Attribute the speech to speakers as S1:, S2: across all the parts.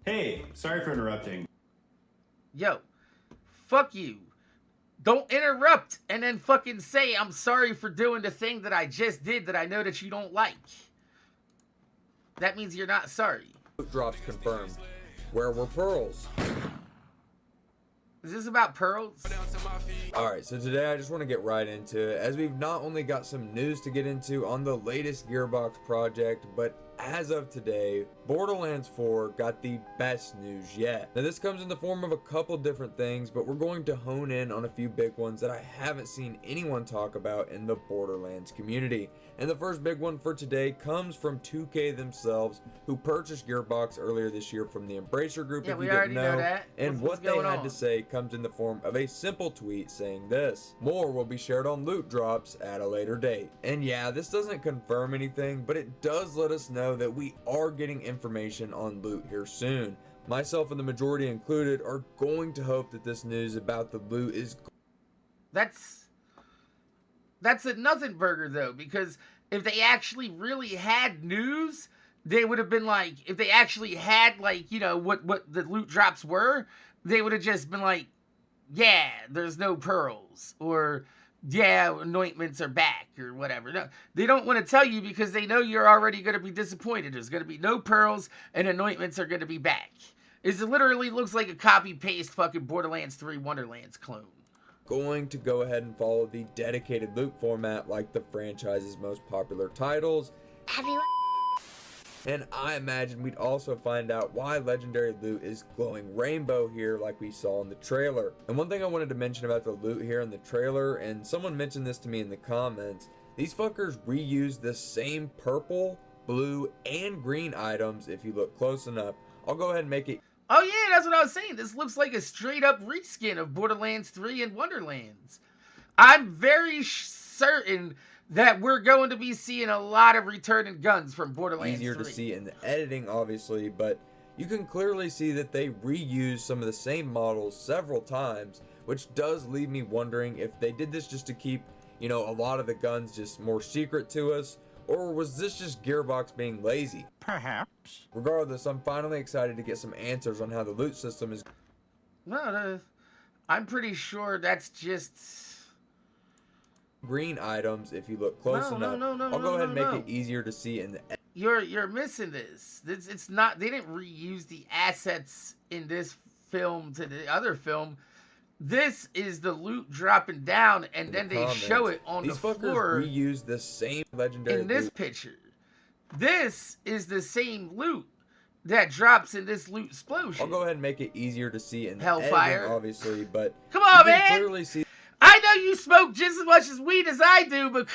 S1: Hey, sorry for interrupting.
S2: Yo, fuck you. Don't interrupt and then fucking say I'm sorry for doing the thing that I just did that I know that you don't like. That means you're not sorry.
S3: Drops confirmed. Where were pearls?
S2: Is this about pearls?
S3: Alright, so today I just want to get right into it, as we've not only got some news to get into on the latest Gearbox project, but as of today, Borderlands 4 got the best news yet. Now this comes in the form of a couple different things, but we're going to hone in on a few big ones that I haven't seen anyone talk about in the Borderlands community. And the first big one for today comes from 2K themselves, who purchased Gearbox earlier this year from the Embracer Group, if you didn't know.
S2: That.
S3: And what they had to say comes in the form of a simple tweet saying this: more will be shared on loot drops at a later date. And yeah, this doesn't confirm anything, but it does let us know that we are getting information on loot here soon. Myself and the majority included are going to hope that this news about the loot is...
S2: That's a nothing burger though, because if they actually really had news, they would have been like, if they actually had like, you know, what the loot drops were, they would have just been like, yeah, there's no pearls, or yeah, anointments are back, or whatever. No, they don't want to tell you because they know you're already going to be disappointed. There's going to be no pearls and anointments are going to be back. It literally looks like a copy-paste fucking Borderlands 3 Wonderlands clone.
S3: Going to go ahead and follow the dedicated loot format like the franchise's most popular titles. And I imagine we'd also find out why legendary loot is glowing rainbow here like we saw in the trailer. And one thing I wanted to mention about the loot here in the trailer, and someone mentioned this to me in the comments, these fuckers reuse the same purple, blue, and green items if you look close enough. I'll go ahead and make it...
S2: Oh yeah, that's what I was saying. This looks like a straight up reskin of Borderlands 3 and Wonderlands. I'm very certain that we're going to be seeing a lot of returning guns from Borderlands 3.
S3: Easier to see in the editing, obviously, but you can clearly see that they reused some of the same models several times, which does leave me wondering if they did this just to keep, you know, a lot of the guns just more secret to us, or was this just Gearbox being lazy?
S4: Perhaps.
S3: Regardless, I'm finally excited to get some answers on how the loot system is...
S2: No, I'm pretty sure that's just...
S3: green items if you look close enough. I'll go ahead and make it easier to see in the...
S2: You're missing this. It's not... They didn't reuse the assets in this film to the other film. This is the loot dropping down, and then they show it on the floor. These fuckers
S3: reuse the same legendary
S2: in this picture. This is the same loot that drops in this loot explosion.
S3: I'll go ahead and make it easier to see in the
S2: Hellfire,
S3: editing, obviously, but
S2: come on,
S3: you
S2: man.
S3: can clearly see...
S2: I know you smoke just as much as weed as I do, but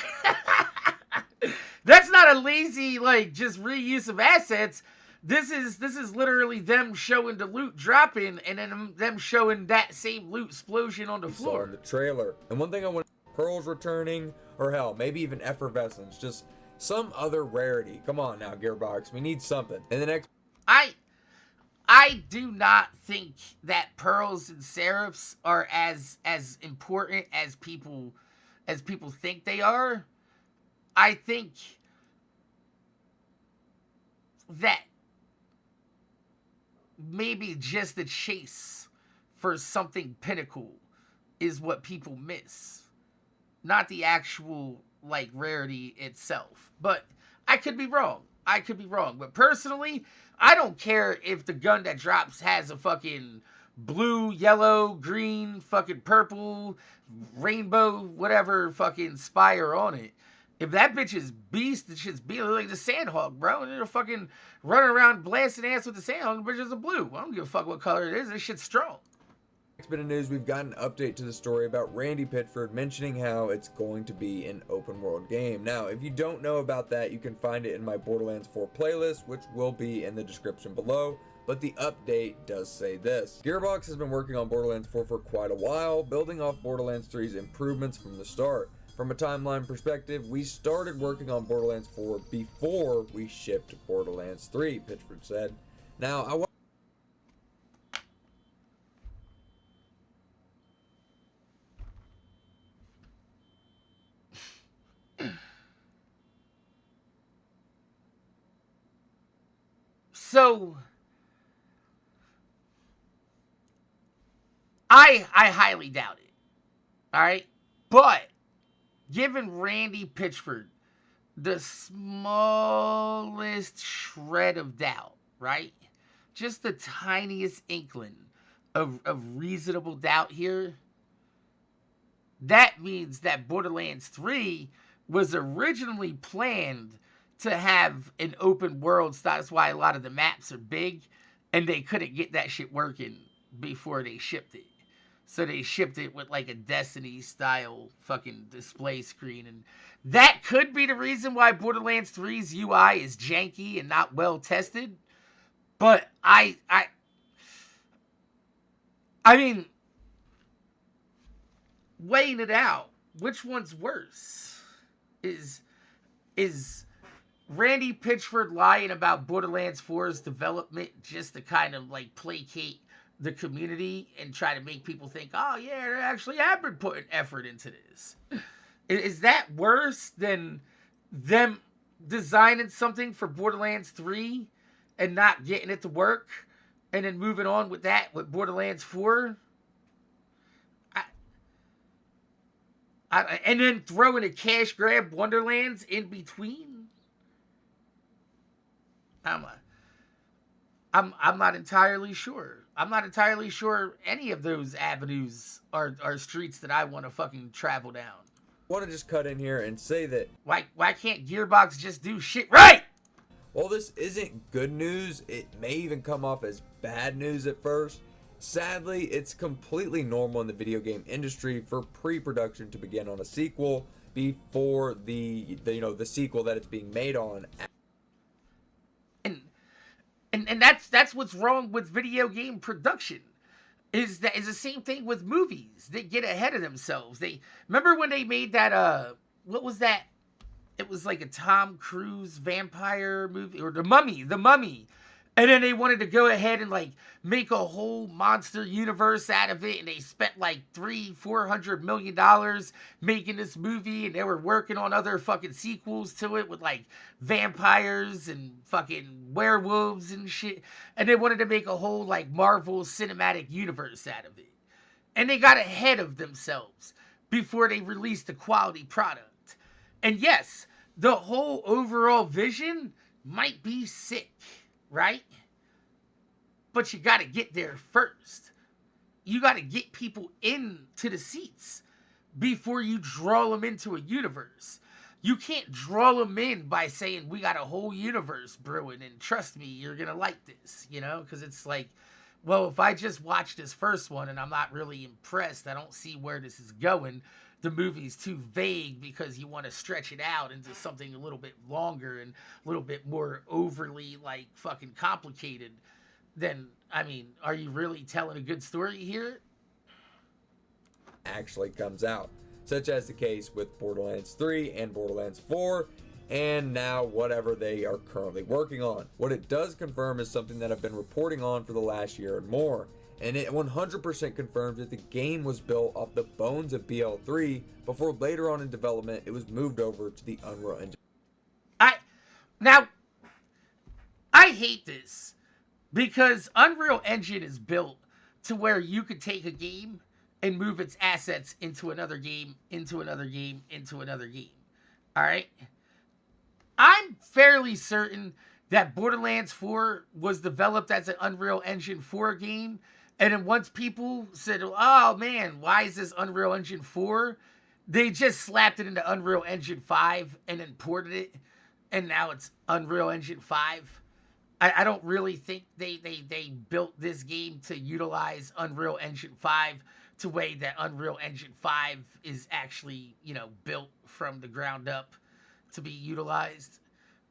S2: that's not a lazy, like, just reuse of assets. This is literally them showing the loot dropping, and then them showing that same loot explosion on the floor.
S3: In the trailer. And one thing I want: pearls returning, or hell, maybe even effervescence, just some other rarity. Come on now, Gearbox, we need something. And the next...
S2: I do not think that pearls and seraphs are as important as people think they are. I think that maybe just the chase for something pinnacle is what people miss, not the actual like rarity itself. But I could be wrong. But personally, I don't care if the gun that drops has a fucking blue, yellow, green, fucking purple, rainbow, whatever fucking spire on it. If that bitch is beast, it should be like the Sandhawk, bro. And they're fucking running around blasting ass with the Sandhawk, the bitch is a blue. I don't give a fuck what color it is. This shit's strong.
S3: Next bit of news, we've got an update to the story about Randy Pitchford mentioning how it's going to be an open world game. Now, if you don't know about that, you can find it in my Borderlands 4 playlist, which will be in the description below. But the update does say this: Gearbox has been working on Borderlands 4 for quite a while, building off Borderlands 3's improvements from the start. From a timeline perspective, we started working on Borderlands 4 before we shipped Borderlands 3, Pitchford said. Now, I want...
S2: So, I highly doubt it. All right? But given Randy Pitchford the smallest shred of doubt, right? Just the tiniest inkling of reasonable doubt here, that means that Borderlands 3 was originally planned to have an open world style. That's why a lot of the maps are big, and they couldn't get that shit working before they shipped it. So they shipped it with like a Destiny style fucking display screen. And that could be the reason why Borderlands 3's UI is janky and not well tested. But I mean, weighing it out, which one's worse? Is Randy Pitchford lying about Borderlands 4's development just to kind of like placate the community and try to make people think, oh yeah, they actually have been putting effort into this? Is that worse than them designing something for Borderlands 3 and not getting it to work and then moving on with that with Borderlands 4? And then throwing a cash grab Wonderlands in between? I'm not entirely sure. I'm not entirely sure any of those avenues are streets that I want to fucking travel down.
S3: I want to just cut in here and say that
S2: why can't Gearbox just do shit right?
S3: While this isn't good news, it may even come off as bad news at first. Sadly, it's completely normal in the video game industry for pre-production to begin on a sequel before the sequel that it's being made on.
S2: And that's what's wrong with video game production. Is the same thing with movies. They get ahead of themselves. They remember when they made that what was that? It was like a Tom Cruise vampire movie, or The Mummy. And then they wanted to go ahead and like make a whole monster universe out of it, and they spent like $400 million making this movie, and they were working on other fucking sequels to it with like vampires and fucking werewolves and shit. And they wanted to make a whole like Marvel cinematic universe out of it. And they got ahead of themselves before they released a quality product. And yes, the whole overall vision might be sick, right? But you got to get there first. You got to get people into the seats before you draw them into a universe. You can't draw them in by saying, we got a whole universe brewing, and trust me, you're going to like this, you know? Because it's like, well, if I just watch this first one and I'm not really impressed, I don't see where this is going. The movie's too vague because you want to stretch it out into something a little bit longer and a little bit more overly like fucking complicated. Then, I mean, are you really telling a good story here?
S3: Actually comes out, such as the case with Borderlands 3 and Borderlands 4, and now whatever they are currently working on. What it does confirm is something that I've been reporting on for the last year and more. And it 100% confirms that the game was built off the bones of BL3 before later on in development it was moved over to the Unreal Engine.
S2: I hate this because Unreal Engine is built to where you could take a game and move its assets into another game, into another game, into another game. All right? I'm fairly certain that Borderlands 4 was developed as an Unreal Engine 4 game. And then once people said, oh man, why is this Unreal Engine 4? They just slapped it into Unreal Engine 5 and then ported it. And now it's Unreal Engine 5. I don't really think they built this game to utilize Unreal Engine 5 to way that Unreal Engine 5 is actually, built from the ground up to be utilized.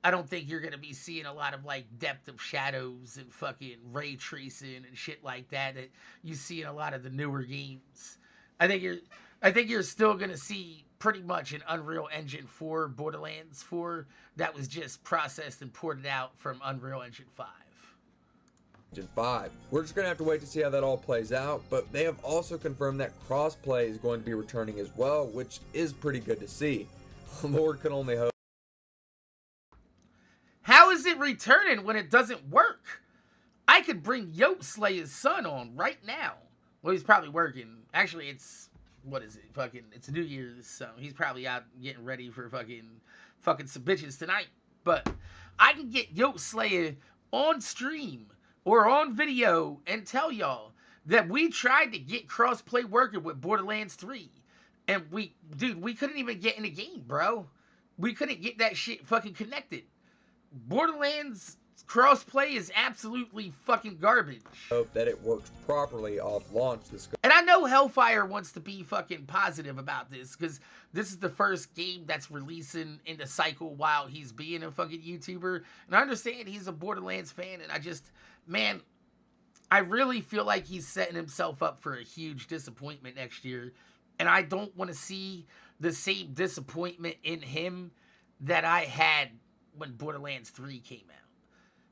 S2: I don't think you're going to be seeing a lot of like depth of shadows and fucking ray tracing and shit like that you see in a lot of the newer games. I think you're still going to see pretty much an Unreal Engine 4 Borderlands 4 that was just processed and ported out from Unreal Engine 5.
S3: Engine 5. We're just going to have to wait to see how that all plays out, but they have also confirmed that crossplay is going to be returning as well, which is pretty good to see. Lord can only hope.
S2: How is it returning when it doesn't work? I could bring Yoke Slayer's son on right now Well, he's probably working. Actually, it's, what is it? Fucking, it's New Year's, so he's probably out getting ready for fucking some bitches tonight. But I can get Yoke Slayer on stream or on video and tell y'all that we tried to get crossplay working with Borderlands 3. And we couldn't even get in the game, bro. We couldn't get that shit fucking connected. Borderlands crossplay is absolutely fucking garbage.
S3: Hope that it works properly off launch.
S2: And I know Hellfire wants to be fucking positive about this, because this is the first game that's releasing in the cycle while he's being a fucking YouTuber. And I understand he's a Borderlands fan, and I just, man, I really feel like he's setting himself up for a huge disappointment next year. And I don't want to see the same disappointment in him that I had when Borderlands 3 came out.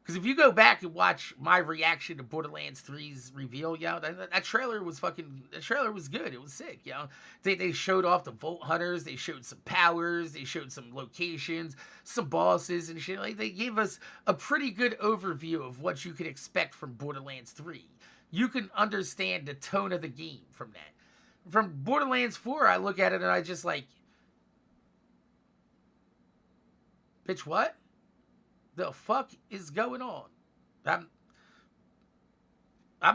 S2: Because if you go back and watch my reaction to Borderlands 3's reveal, yo, that trailer was good. It was sick, yo. They showed off the Vault Hunters, they showed some powers, they showed some locations, some bosses and shit. Like, they gave us a pretty good overview of what you could expect from Borderlands 3. You can understand the tone of the game from that. From Borderlands 4, I look at it and I just like, bitch, what the fuck is going on? I'm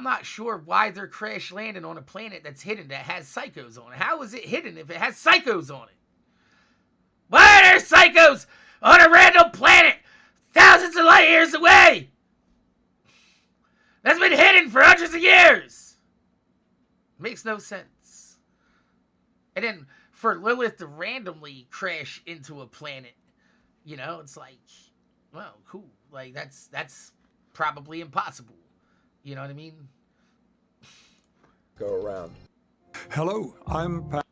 S2: not sure why they're crash landing on a planet that's hidden that has psychos on it. How is it hidden if it has psychos on it? Why are there psychos on a random planet thousands of light years away? That's been hidden for hundreds of years. Makes no sense. And then for Lilith to randomly crash into a planet, you know, it's like, well, cool. Like, that's probably impossible. You know what I mean?
S3: Go around.
S4: Hello, I'm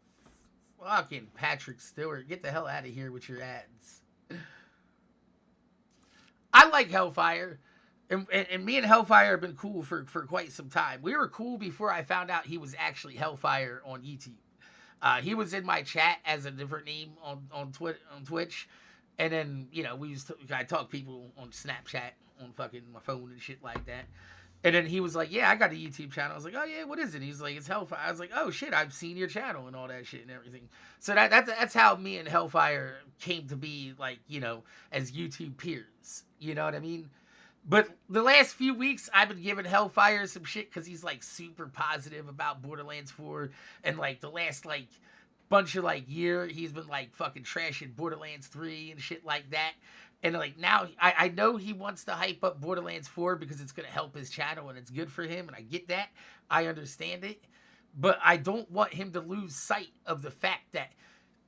S2: Fucking Patrick Stewart. Get the hell out of here with your ads. I like Hellfire. And me and Hellfire have been cool for quite some time. We were cool before I found out he was actually Hellfire on YouTube. He was in my chat as a different name on Twitch. And then, you know, I talk people on Snapchat on fucking my phone and shit like that. And then he was like, yeah, I got a YouTube channel. I was like, oh yeah, what is it? He's like, it's Hellfire. I was like, oh shit, I've seen your channel and all that shit and everything. So that's how me and Hellfire came to be, like, you know, as YouTube peers. You know what I mean? But the last few weeks, I've been giving Hellfire some shit because he's, like, super positive about Borderlands 4. And, like, the last, like, bunch of, like, year, he's been, like, fucking trashing Borderlands 3 and shit like that. And, like, now, I know he wants to hype up Borderlands 4 because it's going to help his channel and it's good for him. And I get that. I understand it. But I don't want him to lose sight of the fact that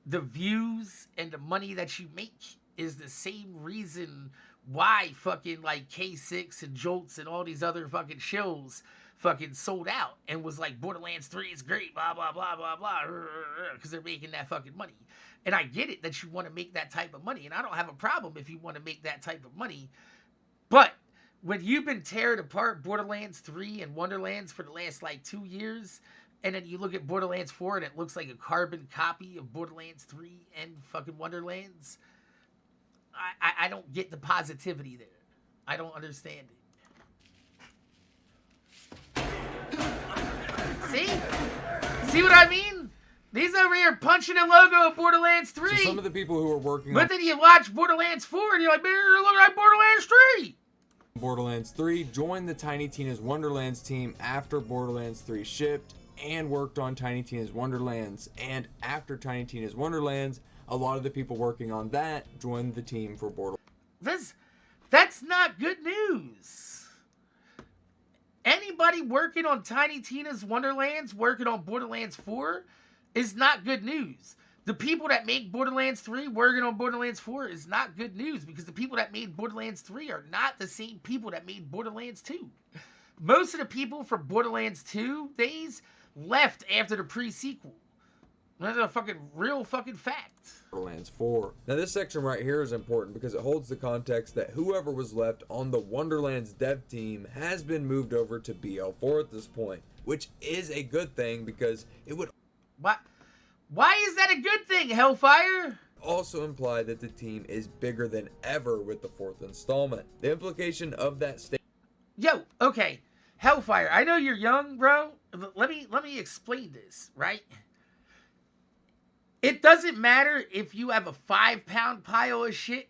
S2: the views and the money that you make is the same reason why fucking, like, K6 and Jolts and all these other fucking shows fucking sold out and was like, Borderlands 3 is great, blah, blah, blah, blah, blah, because they're making that fucking money. And I get it that you want to make that type of money, and I don't have a problem if you want to make that type of money. But when you've been tearing apart Borderlands 3 and Wonderlands for the last, like, 2 years, and then you look at Borderlands 4 and it looks like a carbon copy of Borderlands 3 and fucking Wonderlands, I don't get the positivity there. I don't understand it. See what I mean? These over here punching the logo of Borderlands 3.
S3: So some of the people who are working
S2: But then you watch Borderlands 4 and you're like, man, look at Borderlands 3.
S3: Borderlands 3 joined the Tiny Tina's Wonderlands team after Borderlands 3 shipped and worked on Tiny Tina's Wonderlands. And after Tiny Tina's Wonderlands, a lot of the people working on that joined the team for Borderlands.
S2: That's not good news. Anybody working on Tiny Tina's Wonderlands, working on Borderlands 4, is not good news. The people that make Borderlands 3 working on Borderlands 4 is not good news, because the people that made Borderlands 3 are not the same people that made Borderlands 2. Most of the people from Borderlands 2 days left after the pre-sequel. That's a fucking real fucking fact.
S3: Borderlands 4. Now this section right here is important because it holds the context that whoever was left on the Wonderlands dev team has been moved over to BL4 at this point, which is a good thing because it would...
S2: Why is that a good thing, Hellfire?
S3: Also imply that the team is bigger than ever with the 4th installment. The implication of that statement...
S2: Yo, okay. Hellfire, I know you're young, bro. Let me explain this, right? It doesn't matter if you have a 5-pound pile of shit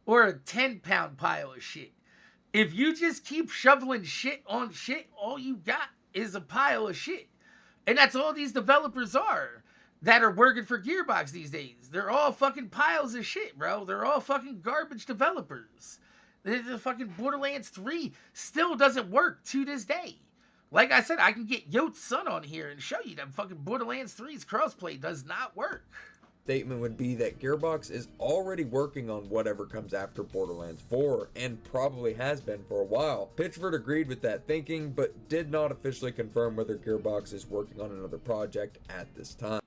S2: or a 10-pound pile of shit. If you just keep shoveling shit on shit, all you got is a pile of shit. And that's all these developers are that are working for Gearbox these days. They're all fucking piles of shit, bro. They're all fucking garbage developers. The fucking Borderlands 3 still doesn't work to this day. Like I said, I can get Yote's son on here and show you that fucking Borderlands 3's crossplay does not work.
S3: Statement would be that Gearbox is already working on whatever comes after Borderlands 4, and probably has been for a while. Pitchford agreed with that thinking, but did not officially confirm whether Gearbox is working on another project at this time.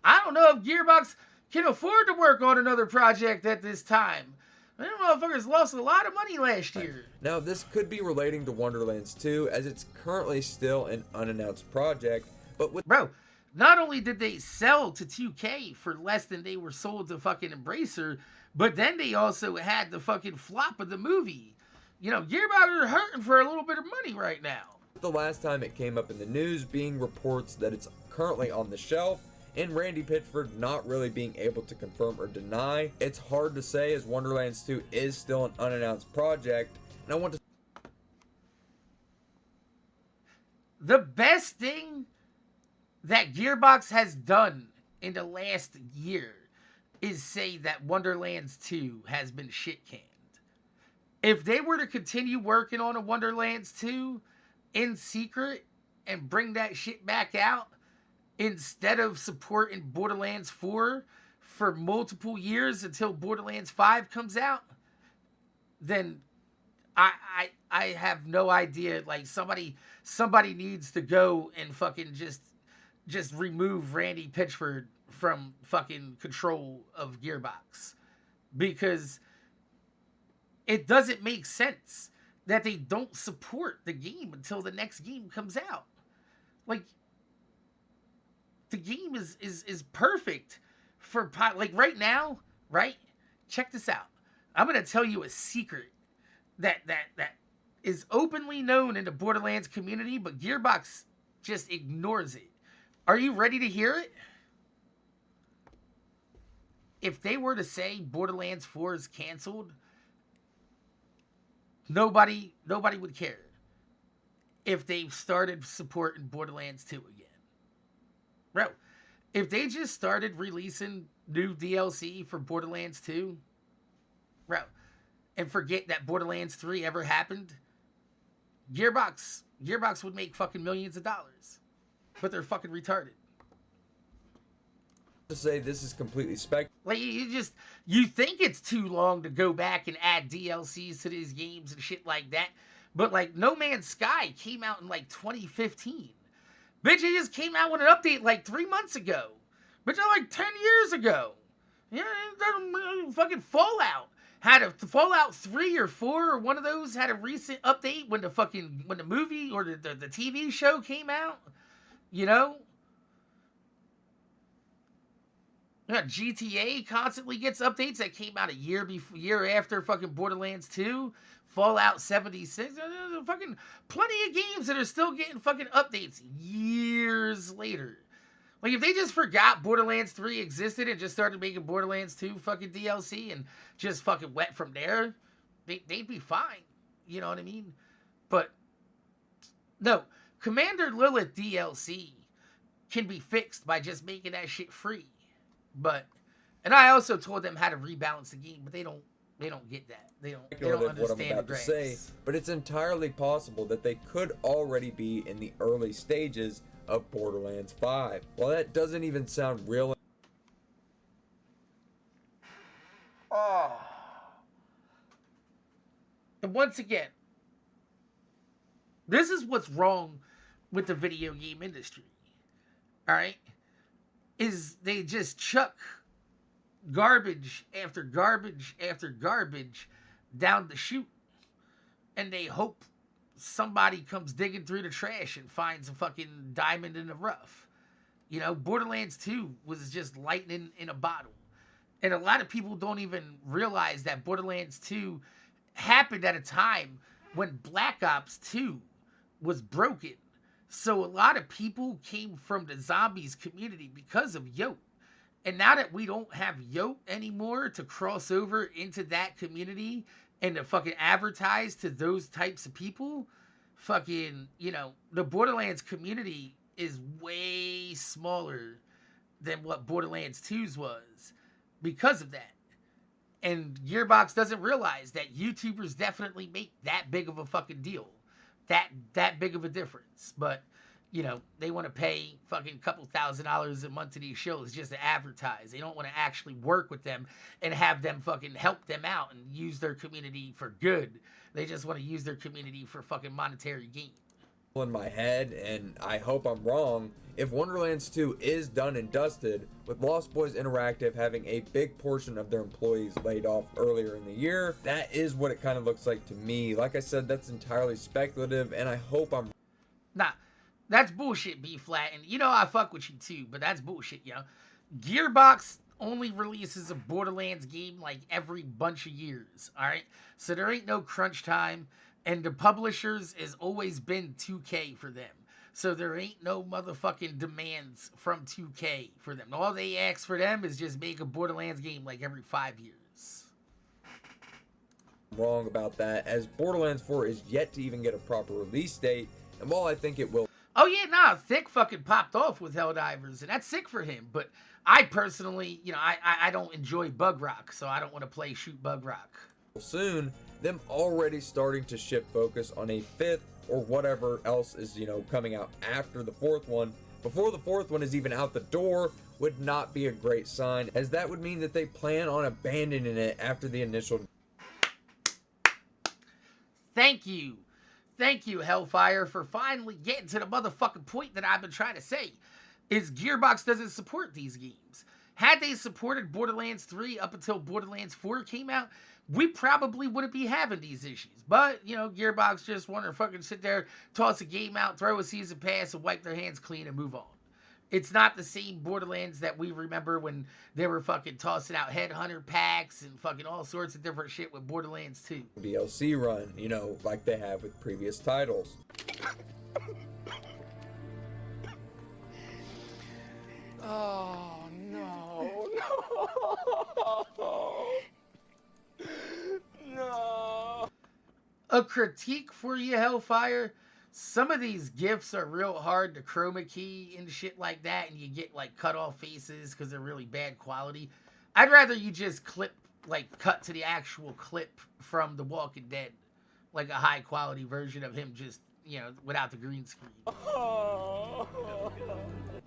S2: I don't know if Gearbox can afford to work on another project at this time. Them motherfuckers lost a lot of money last year.
S3: Now, this could be relating to Wonderlands 2, as it's currently still an unannounced project, but with...
S2: Bro, not only did they sell to 2K for less than they were sold to fucking Embracer, but then they also had the fucking flop of the movie. You know, Gearbox are hurting for a little bit of money right now.
S3: The last time it came up in the news being reports that it's currently on the shelf, and Randy Pitchford not really being able to confirm or deny. It's hard to say, as Wonderlands 2 is still an unannounced project, and I want to...
S2: The best thing that Gearbox has done in the last year is say that Wonderlands 2 has been shit-canned. If they were to continue working on a Wonderlands 2 in secret and bring that shit back out, instead of supporting Borderlands 4 for multiple years until Borderlands 5 comes out, then I have no idea. Like, somebody needs to go and fucking just remove Randy Pitchford from fucking control of Gearbox, because it doesn't make sense that they don't support the game until the next game comes out. Like, the game is perfect for, like, right now, right? Check this out. I'm going to tell you a secret that is openly known in the Borderlands community, but Gearbox just ignores it. Are you ready to hear it? If they were to say Borderlands 4 is canceled, nobody would care if they started supporting Borderlands 2 again. Bro, if they just started releasing new DLC for Borderlands 2, bro, and forget that Borderlands 3 ever happened, Gearbox would make fucking millions of dollars. But they're fucking retarded.
S3: To say this is completely spec.
S2: Like, you think it's too long to go back and add DLCs to these games and shit like that. But, like, No Man's Sky came out in, like, 2015. Bitch, it just came out with an update, like, 3 months ago. Bitch, like, 10 years ago. Yeah, fucking Fallout. Fallout 3 or 4 or one of those had a recent update when the movie or the TV show came out. You know? Yeah, GTA constantly gets updates that came out a year after fucking Borderlands 2. Fallout 76. There's fucking plenty of games that are still getting fucking updates years later. Like, if they just forgot Borderlands 3 existed and just started making Borderlands 2 fucking DLC and just fucking went from there, they'd be fine. You know what I mean? But, no. Commander Lilith DLC can be fixed by just making that shit free. But, and I also told them how to rebalance the game, but they don't get that. They don't understand
S3: what I'm about to say, but it's entirely possible that they could already be in the early stages of Borderlands 5. Well, that doesn't even sound real.
S2: Oh. And once again, this is what's wrong with the video game industry. Alright? Is they just chuck garbage after garbage after garbage down the chute, and they hope somebody comes digging through the trash and finds a fucking diamond in the rough. You know, Borderlands 2 was just lightning in a bottle. And a lot of people don't even realize that Borderlands 2 happened at a time when Black Ops 2 was broken. So a lot of people came from the zombies community because of Yote. And now that we don't have Yote anymore to cross over into that community and to fucking advertise to those types of people, fucking, you know, the Borderlands community is way smaller than what Borderlands 2's was because of that. And Gearbox doesn't realize that YouTubers definitely make that big of a fucking deal. That big of a difference. But, you know, they want to pay fucking couple $1,000s a month to these shows just to advertise. They don't want to actually work with them and have them fucking help them out and use their community for good. They just want to use their community for fucking monetary gain.
S3: In my head, and I hope I'm wrong, if Wonderlands 2 is done and dusted, with Lost Boys Interactive having a big portion of their employees laid off earlier in the year, that is what it kind of looks like to me. Like I said, that's entirely speculative, and I hope I'm...
S2: Nah, that's bullshit, B-Flat, and you know I fuck with you too, but that's bullshit, yo. Gearbox only releases a Borderlands game like every bunch of years, alright? So there ain't no crunch time, and the publishers has always been 2K for them. So there ain't no motherfucking demands from 2K for them. All they ask for them is just make a Borderlands game like every 5 years.
S3: Wrong about that, as Borderlands 4 is yet to even get a proper release date, and while I think it will...
S2: Oh yeah, nah, Thick fucking popped off with Helldivers, and that's sick for him, but I personally, you know, I don't enjoy Bug Rock, so I don't want to play Shoot Bug Rock.
S3: Soon, them already starting to shift focus on a 5th or whatever else is, you know, coming out after the 4th one, before the 4th one is even out the door, would not be a great sign, as that would mean that they plan on abandoning it after the initial...
S2: Thank you, Hellfire, for finally getting to the motherfucking point that I've been trying to say, is Gearbox doesn't support these games. Had they supported Borderlands 3 up until Borderlands 4 came out, we probably wouldn't be having these issues. But, you know, Gearbox just want to fucking sit there, toss a game out, throw a season pass, and wipe their hands clean and move on. It's not the same Borderlands that we remember when they were fucking tossing out Headhunter packs and fucking all sorts of different shit with Borderlands 2.
S3: DLC run, you know, like they have with previous titles.
S5: Oh, no. No.
S2: A critique for you, Hellfire. Some of these GIFs are real hard to chroma key and shit like that, and you get like cut off faces because they're really bad quality. I'd rather you just cut to the actual clip from The Walking Dead, like a high quality version of him just, you know, without the green screen.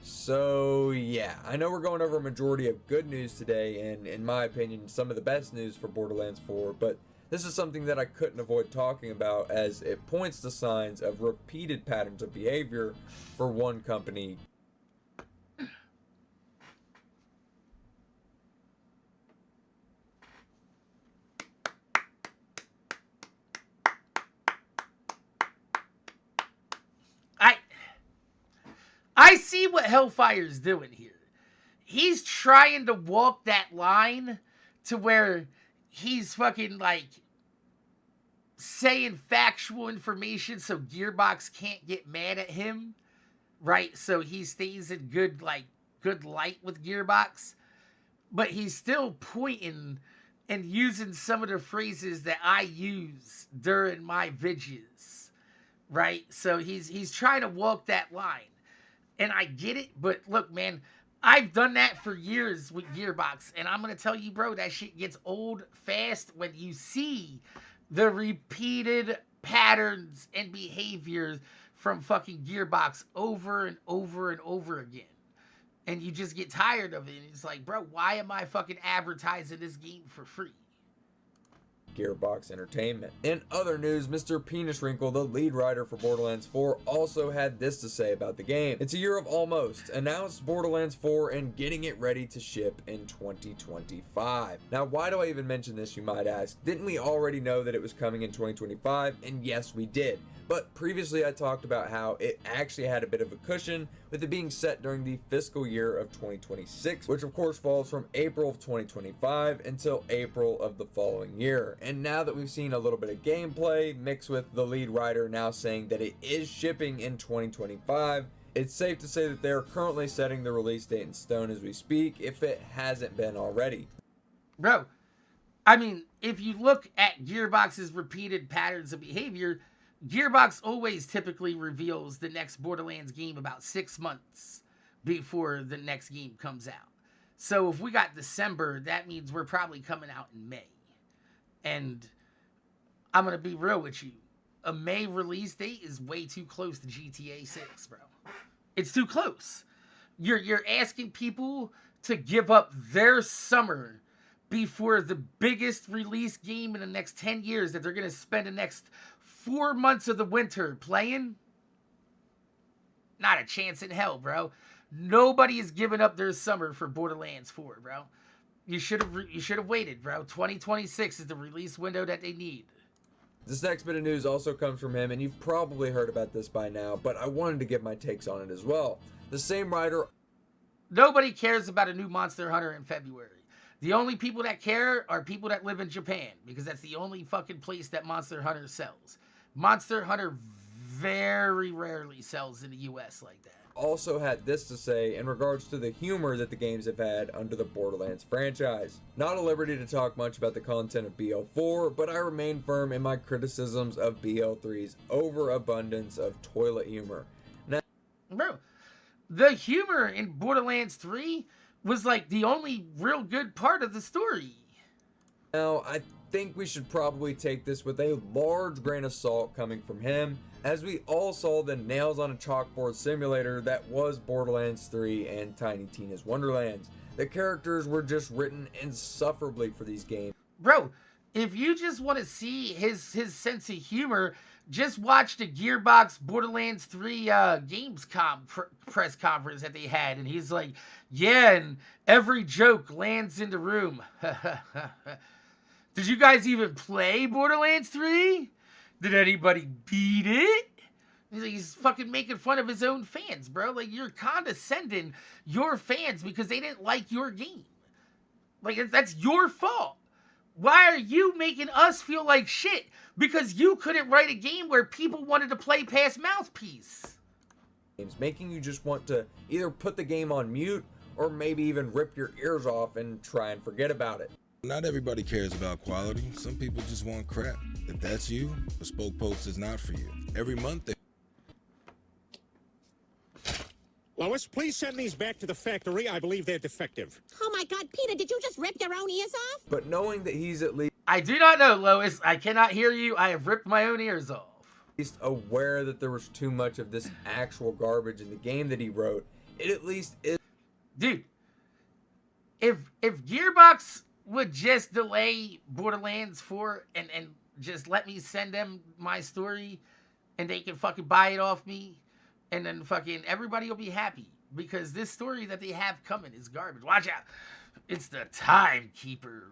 S3: So yeah, I know we're going over a majority of good news today, and in my opinion, some of the best news for Borderlands 4, but this is something that I couldn't avoid talking about, as it points to signs of repeated patterns of behavior for one company.
S2: I see what Hellfire's doing here. He's trying to walk that line to where he's fucking like saying factual information so Gearbox can't get mad at him, right? So he stays in good light with Gearbox, but he's still pointing and using some of the phrases that I use during my videos, right? So he's trying to walk that line. And I get it, but look, man, I've done that for years with Gearbox, and I'm going to tell you, bro, that shit gets old fast when you see the repeated patterns and behaviors from fucking Gearbox over and over and over again. And you just get tired of it, and it's like, bro, why am I fucking advertising this game for free?
S3: Gearbox Entertainment. In other news, Mr. Penis Wrinkle, the lead writer for Borderlands 4, also had this to say about the game. It's a year of almost. Announced Borderlands 4 and getting it ready to ship in 2025. Now, why do I even mention this, you might ask? Didn't we already know that it was coming in 2025? And yes, we did. But previously I talked about how it actually had a bit of a cushion with it being set during the fiscal year of 2026, which of course falls from April of 2025 until April of the following year. And now that we've seen a little bit of gameplay mixed with the lead writer now saying that it is shipping in 2025, it's safe to say that they're currently setting the release date in stone as we speak, if it hasn't been already.
S2: Bro, I mean, if you look at Gearbox's repeated patterns of behavior, Gearbox always typically reveals the next Borderlands game about 6 months before the next game comes out. So if we got December, that means we're probably coming out in May. And I'm going to be real with you. A May release date is way too close to GTA 6, bro. It's too close. You're asking people to give up their summer before the biggest release game in the next 10 years that they're going to spend the next 4 months of the winter playing? Not a chance in hell, bro. Nobody is giving up their summer for Borderlands 4, bro. You should have waited, bro. 2026 is the release window that they need.
S3: This next bit of news also comes from him, and you've probably heard about this by now, but I wanted to give my takes on it as well. The same writer...
S2: Nobody cares about a new Monster Hunter in February. The only people that care are people that live in Japan, because that's the only fucking place that Monster Hunter sells. Monster Hunter very rarely sells in the US like that.
S3: Also had this to say in regards to the humor that the games have had under the Borderlands franchise. Not at liberty to talk much about the content of BL4, but I remain firm in my criticisms of BL3's overabundance of toilet humor. Now,
S2: bro, the humor in Borderlands 3 was like the only real good part of the story.
S3: Now, I think we should probably take this with a large grain of salt coming from him, as we all saw the nails on a chalkboard simulator that was Borderlands 3 and Tiny Tina's Wonderlands. The characters were just written insufferably for these games.
S2: Bro, if you just want to see his sense of humor, just watch the Gearbox Borderlands 3 Gamescom press conference that they had, and he's like, yeah, and every joke lands in the room. Did you guys even play Borderlands 3? Did anybody beat it? He's fucking making fun of his own fans, bro. Like, you're condescending your fans because they didn't like your game. Like, that's your fault. Why are you making us feel like shit? Because you couldn't write a game where people wanted to play past Mouthpiece.
S3: Making you just want to either put the game on mute or maybe even rip your ears off and try and forget about it.
S6: Not everybody cares about quality. Some people just want crap. If that's you, Bespoke Post is not for you. Every month they...
S7: Lois, please send these back to the factory. I believe they're defective.
S8: Oh my God, Peter, did you just rip your own ears off?
S3: But knowing that he's at
S2: I do not know, Lois. I cannot hear you. I have ripped my own ears off.
S3: least aware that there was too much of this actual garbage in the game that he wrote, it at least is...
S2: Dude, if Gearbox would just delay Borderlands 4 and just let me send them my story and they can fucking buy it off me, and then fucking everybody will be happy, because this story that they have coming is garbage. Watch out. It's the timekeeper.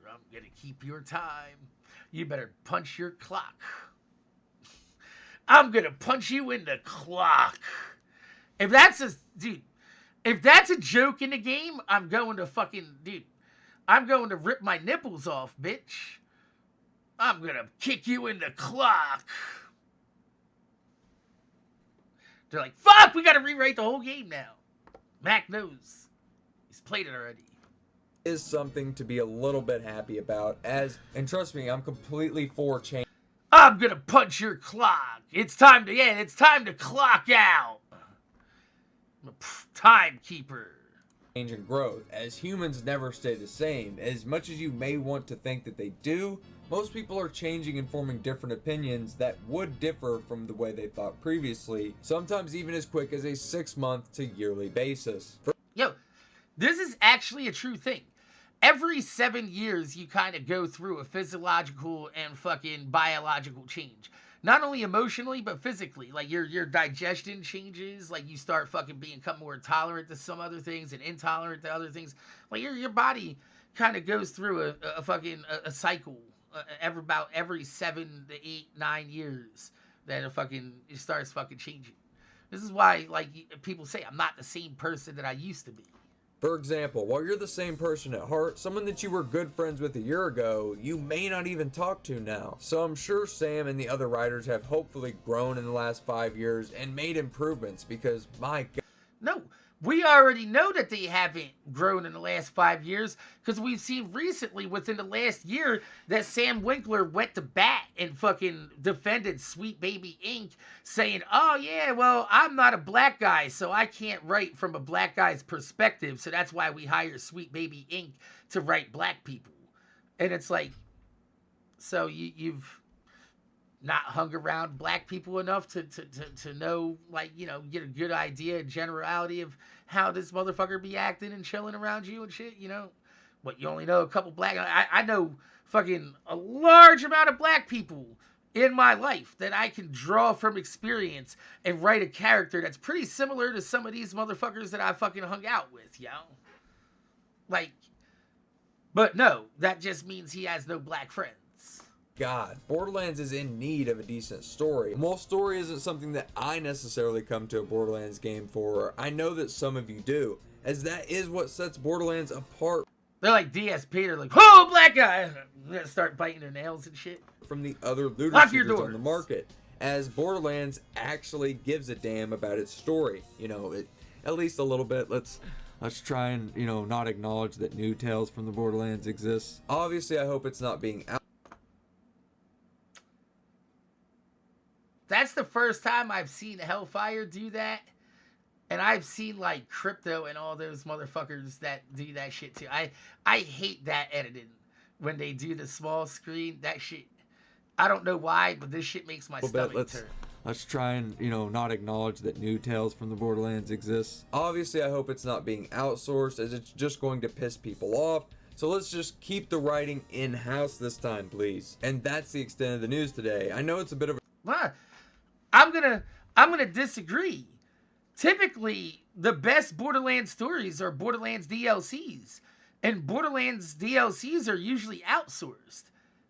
S2: I'm gonna keep your time. You better punch your clock. I'm gonna punch you in the clock. If that's a joke in the game, I'm going to rip my nipples off, bitch. I'm gonna kick you in the clock. They're like, fuck, we gotta rewrite the whole game now. Mac knows. He's played it already.
S3: Is something to be a little bit happy about, and trust me, I'm completely for change.
S2: I'm gonna punch your clock. It's time to clock out. Timekeeper.
S3: Change and growth, as humans never stay the same. As much as you may want to think that they do, most people are changing and forming different opinions that would differ from the way they thought previously, sometimes even as quick as a 6-month to yearly basis.
S2: Yo, this is actually a true thing. Every 7 years, you kind of go through a physiological and fucking biological change. Not only emotionally, but physically. Like, your digestion changes. Like, you start fucking become more tolerant to some other things and intolerant to other things. Like, your body kind of goes through a cycle every 7 to 8, 9 years that it starts fucking changing. This is why, like, people say I'm not the same person that I used to be.
S3: For example, while you're the same person at heart, someone that you were good friends with a year ago, you may not even talk to now. So I'm sure Sam and the other writers have hopefully grown in the last 5 years and made improvements because, my God.
S2: No, we already know that they haven't grown in the last 5 years because we've seen recently within the last year that Sam Winkler went to bat and fucking defended Sweet Baby Inc. saying, oh yeah, well, I'm not a black guy, so I can't write from a black guy's perspective, so that's why we hire Sweet Baby Inc. to write black people. And it's like, so you've not hung around black people enough to know, like, you know, get a good idea, generality of how this motherfucker be acting and chilling around you and shit, you know? What, you only know a couple black... I know fucking a large amount of black people in my life that I can draw from experience and write a character that's pretty similar to some of these motherfuckers that I fucking hung out with, yo. Like, but no, that just means he has no black friends.
S3: God, Borderlands is in need of a decent story. And while story isn't something that I necessarily come to a Borderlands game for, I know that some of you do, as that is what sets Borderlands apart.
S2: They're like DSP, they're like, oh, black guy! They're gonna start biting their nails and shit.
S3: From the other looter
S2: Lock your
S3: shooters
S2: doors
S3: on the market, as Borderlands actually gives a damn about its story. You know, at least a little bit. Let's try and, you know, not acknowledge that new tales from the Borderlands exists. Obviously, I hope it's not being out.
S2: That's the first time I've seen Hellfire do that. And I've seen, like, Crypto and all those motherfuckers that do that shit, too. I hate that editing. When they do the small screen, that shit... I don't know why, but this shit makes my stomach turn.
S3: Let's try and, you know, not acknowledge that new tales from the Borderlands exists. Obviously, I hope it's not being outsourced, as it's just going to piss people off. So let's just keep the writing in-house this time, please. And that's the extent of the news today. I know it's a bit of a...
S2: I'm gonna disagree. Typically, the best Borderlands stories are Borderlands DLCs. And Borderlands DLCs are usually outsourced.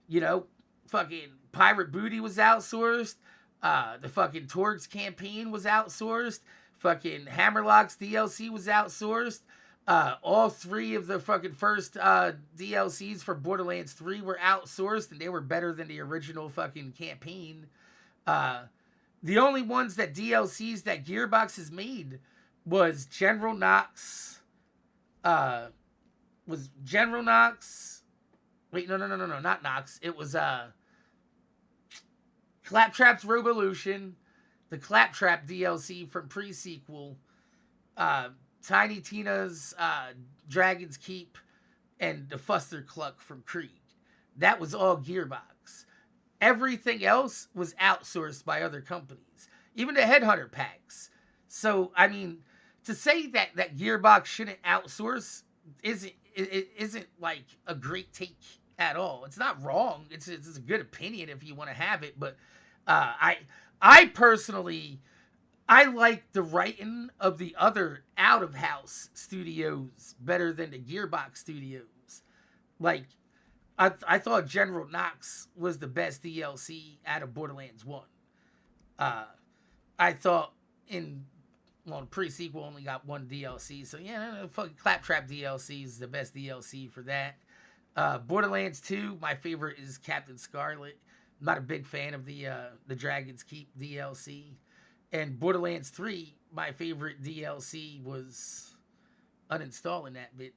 S2: You know, fucking Pirate Booty was outsourced. The fucking Torgs campaign was outsourced. Fucking Hammerlock's DLC was outsourced. All 3 of the fucking first DLCs for Borderlands 3 were outsourced, and they were better than the original fucking campaign. The only ones that DLCs that Gearbox has made was General Knox. Wait, no, not Knox. It was Claptrap's Revolution, the Claptrap DLC from pre-sequel, Tiny Tina's Dragon's Keep, and the Fuster Cluck from Krieg. That was all Gearbox. Everything else was outsourced by other companies, even the Headhunter packs. So, I mean, to say that Gearbox shouldn't outsource isn't like a great take at all. It's not wrong. It's a good opinion if you want to have it, but I personally, I like the writing of the other out-of-house studios better than the Gearbox studios. Like, I thought General Knox was the best DLC out of Borderlands 1. I thought the pre-sequel only got 1 DLC, so yeah, fucking Claptrap DLC is the best DLC for that. Borderlands 2, my favorite is Captain Scarlet. I'm not a big fan of the Dragon's Keep DLC. And Borderlands 3, my favorite DLC was uninstalling that bitch.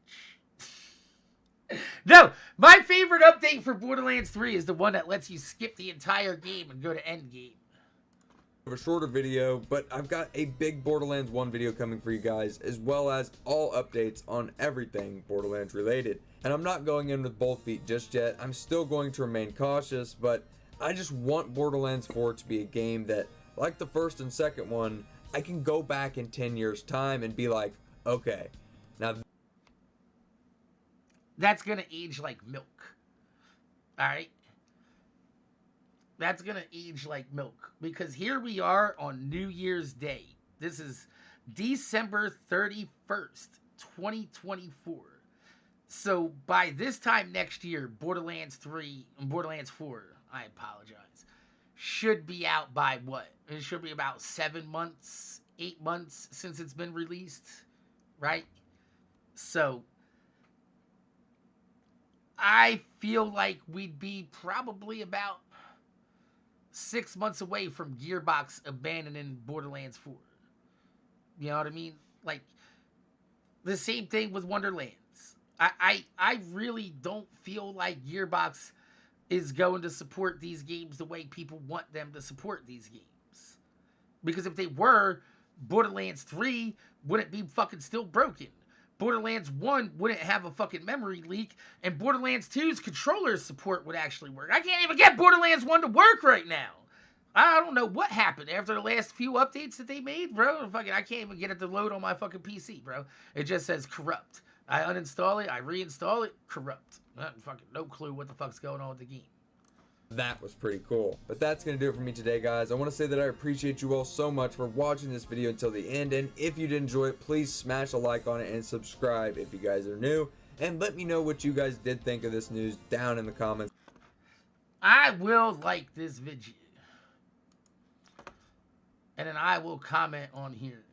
S2: No, my favorite update for Borderlands 3 is the one that lets you skip the entire game and go to endgame.
S3: A shorter video, but I've got a big Borderlands 1 video coming for you guys, as well as all updates on everything Borderlands related. And I'm not going in with both feet just yet. I'm still going to remain cautious, but I just want Borderlands 4 to be a game that, like the first and second one, I can go back in 10 years time and be like, okay, now
S2: that's gonna age like milk. Alright? That's gonna age like milk. Because here we are on New Year's Day. This is December 31st, 2024. So by this time next year, Borderlands 3 and Borderlands 4, I apologize, should be out by what? It should be about 7 months, 8 months since it's been released, right? So I feel like we'd be probably about 6 months away from Gearbox abandoning Borderlands 4. You know what I mean? Like, the same thing with Wonderlands. I really don't feel like Gearbox is going to support these games the way people want them to support these games. Because if they were, Borderlands 3 wouldn't be fucking still broken. Borderlands 1 wouldn't have a fucking memory leak, and Borderlands 2's controller support would actually work. I can't even get Borderlands 1 to work right now. I don't know what happened after the last few updates that they made, bro. Fucking, I can't even get it to load on my fucking PC, bro. It just says corrupt. I uninstall it, I reinstall it, corrupt. Fucking no clue what the fuck's going on with the game.
S3: That was pretty cool. But that's going to do it for me today, guys. I want to say that I appreciate you all so much for watching this video until the end. And if you did enjoy it, please smash a like on it and subscribe if you guys are new. And let me know what you guys did think of this news down in the comments.
S2: I will like this video. And then I will comment on here.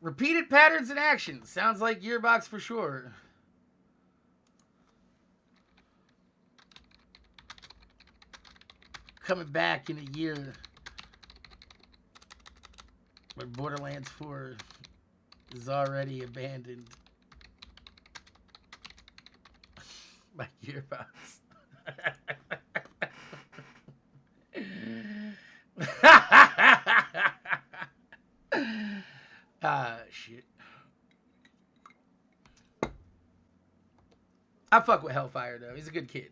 S2: Repeated patterns in action. Sounds like Gearbox for sure. Coming back in a year when Borderlands 4 is already abandoned by Gearbox. Shit. I fuck with Hellfire though. He's a good kid.